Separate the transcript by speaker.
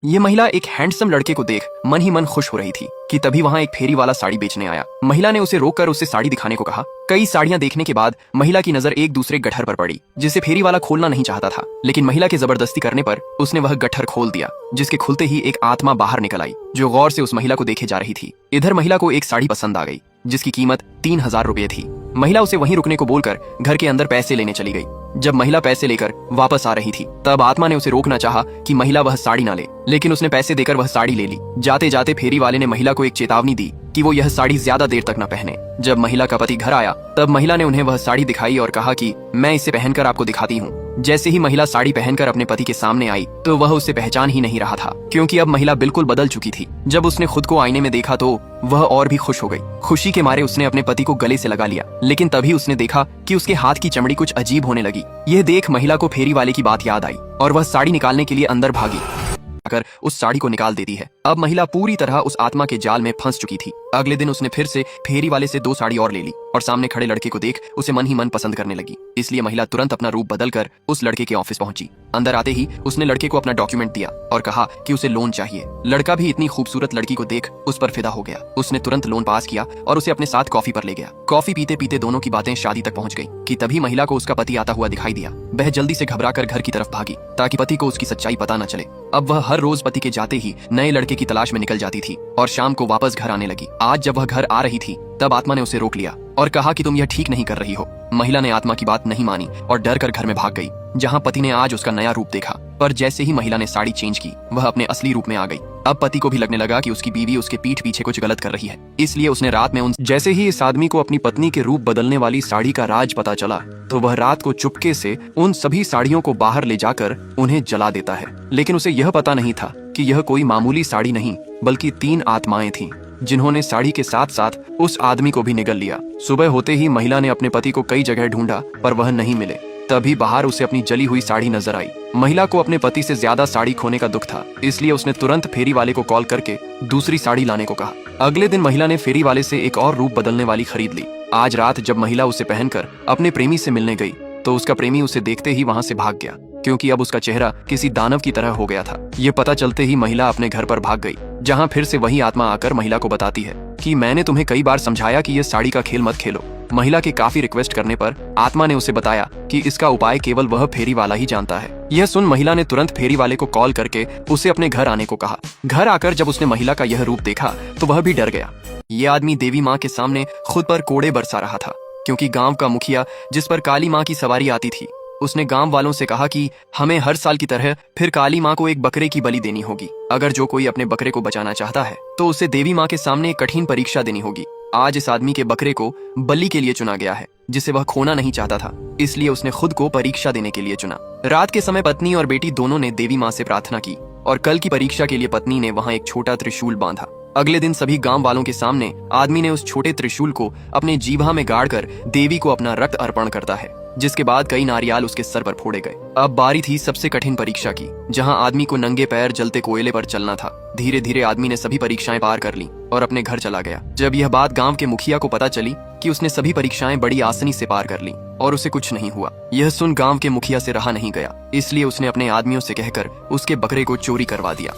Speaker 1: ये महिला एक हैंडसम लड़के को देख मन ही मन खुश हो रही थी कि तभी वहां एक फेरी वाला साड़ी बेचने आया। महिला ने उसे रोककर उससे साड़ी दिखाने को कहा। कई साड़ियां देखने के बाद महिला की नजर एक दूसरे गठर पर पड़ी जिसे फेरी वाला खोलना नहीं चाहता था, लेकिन महिला के जबरदस्ती करने पर उसने वह गठर खोल दिया, जिसके खुलते ही एक आत्मा बाहर निकल आई जो गौर से उस महिला को देखे जा रही थी। इधर महिला को एक साड़ी पसंद आ गई जिसकी कीमत 3000 रुपये थी। महिला उसे वहीं रुकने को बोलकर घर के अंदर पैसे लेने चली गई। जब महिला पैसे लेकर वापस आ रही थी तब आत्मा ने उसे रोकना चाहा कि महिला वह साड़ी ना ले, लेकिन उसने पैसे देकर वह साड़ी ले ली। जाते जाते फेरी वाले ने महिला को एक चेतावनी दी कि वो यह साड़ी ज्यादा देर तक न पहने। जब महिला का पति घर आया तब महिला ने उन्हें वह साड़ी दिखाई और कहा कि मैं इसे पहनकर आपको दिखाती हूँ। जैसे ही महिला साड़ी पहनकर अपने पति के सामने आई तो वह उसे पहचान ही नहीं रहा था, क्योंकि अब महिला बिल्कुल बदल चुकी थी। जब उसने खुद को आईने में देखा तो वह और भी खुश हो गई। खुशी के मारे उसने अपने पति को गले से लगा लिया, लेकिन तभी उसने देखा कि उसके हाथ की चमड़ी कुछ अजीब होने लगी। यह देख महिला को फेरी वाले की बात याद आई और वह साड़ी निकालने के लिए अंदर भागी, अगर उस साड़ी को निकाल देती है। अब महिला पूरी तरह उस आत्मा के जाल में फंस चुकी थी। अगले दिन उसने फिर से फेरी वाले से 2 साड़ी और ले ली और सामने खड़े लड़के को देख उसे मन ही मन पसंद करने लगी। इसलिए महिला तुरंत अपना रूप बदलकर उस लड़के के ऑफिस पहुंची। अंदर आते ही उसने लड़के को अपना डॉक्यूमेंट दिया और कहा कि उसे लोन चाहिए। लड़का भी इतनी खूबसूरत लड़की को देख उस पर फिदा हो गया। उसने तुरंत लोन पास किया और उसे अपने साथ कॉफी पर ले गया। कॉफी पीते पीते दोनों की बातें शादी तक पहुंच गई कि तभी महिला को उसका पति आता हुआ दिखाई दिया। वह जल्दी से घबराकर घर की तरफ भागी ताकि पति को उसकी सच्चाई पता न चले। अब वह हर रोज पति के जाते ही नए लड़के की तलाश में निकल जाती थी और शाम को वापस घर आने लगी। आज जब वह घर आ रही थी तब आत्मा ने उसे रोक लिया और कहा कि तुम यह ठीक नहीं कर रही हो। महिला ने आत्मा की बात नहीं मानी और डर कर घर में भाग गई, जहां पति ने आज उसका नया रूप देखा। पर जैसे ही महिला ने साड़ी चेंज की वह अपने असली रूप में आ गई। अब पति को भी लगने लगा कि उसकी बीवी उसके पीठ पीछे कुछ गलत कर रही है, इसलिए उसने रात में जैसे ही इस आदमी को अपनी पत्नी के रूप बदलने वाली साड़ी का राज पता चला तो वह रात को चुपके से उन सभी साड़ियों को बाहर ले जाकर उन्हें जला देता है। लेकिन उसे यह पता नहीं था कि यह कोई मामूली साड़ी नहीं बल्कि 3 आत्माएं थीं, जिन्होंने साड़ी के साथ साथ उस आदमी को भी निगल लिया। सुबह होते ही महिला ने अपने पति को कई जगह ढूंढा पर वह नहीं मिले। तभी बाहर उसे अपनी जली हुई साड़ी नजर आई। महिला को अपने पति से ज्यादा साड़ी खोने का दुख था, इसलिए उसने तुरंत फेरी वाले को कॉल करके दूसरी साड़ी लाने को कहा। अगले दिन महिला ने फेरी वाले से एक और रूप बदलने वाली खरीद ली। आज रात जब महिला उसे पहनकर अपने प्रेमी से मिलने गई तो उसका प्रेमी उसे देखते ही वहां से भाग गया, क्योंकि अब उसका चेहरा किसी दानव की तरह हो गया था। ये पता चलते ही महिला अपने घर पर भाग गई, जहां फिर से वही आत्मा आकर महिला को बताती है कि मैंने तुम्हें कई बार समझाया कि ये साड़ी का खेल मत खेलो। महिला के काफी रिक्वेस्ट करने पर आत्मा ने उसे बताया कि इसका उपाय केवल वह फेरी वाला ही जानता है। यह सुन महिला ने तुरंत फेरी वाले को कॉल करके उसे अपने घर आने को कहा। घर आकर जब उसने महिला का यह रूप देखा तो वह भी डर गया। ये आदमी देवी माँ के सामने खुद पर कोड़े बरसा रहा था, क्योंकि गांव का मुखिया जिस पर काली माँ की सवारी आती थी उसने गांव वालों से कहा कि हमें हर साल की तरह फिर काली माँ को एक बकरे की बलि देनी होगी। अगर जो कोई अपने बकरे को बचाना चाहता है तो उसे देवी माँ के सामने एक कठिन परीक्षा देनी होगी। आज इस आदमी के बकरे को बलि के लिए चुना गया है, जिसे वह खोना नहीं चाहता था, इसलिए उसने खुद को परीक्षा देने के लिए चुना। रात के समय पत्नी और बेटी दोनों ने देवी माँ से प्रार्थना की और कल की परीक्षा के लिए पत्नी ने वहाँ एक छोटा त्रिशूल बांधा। अगले दिन सभी गांव वालों के सामने आदमी ने उस छोटे त्रिशूल को अपने जीभा में गाड़कर देवी को अपना रक्त अर्पण करता है, जिसके बाद कई नारियल उसके सर पर फोड़े गए। अब बारी थी सबसे कठिन परीक्षा की, जहां आदमी को नंगे पैर जलते कोयले पर चलना था। धीरे धीरे आदमी ने सभी परीक्षाएं पार कर ली और अपने घर चला गया। जब यह बात गांव के मुखिया को पता चली कि उसने सभी परीक्षाएं बड़ी आसानी से पार कर ली और उसे कुछ नहीं हुआ, यह सुन गांव के मुखिया से रहा नहीं गया, इसलिए उसने अपने आदमियों से कहकर उसके बकरे को चोरी करवा दिया।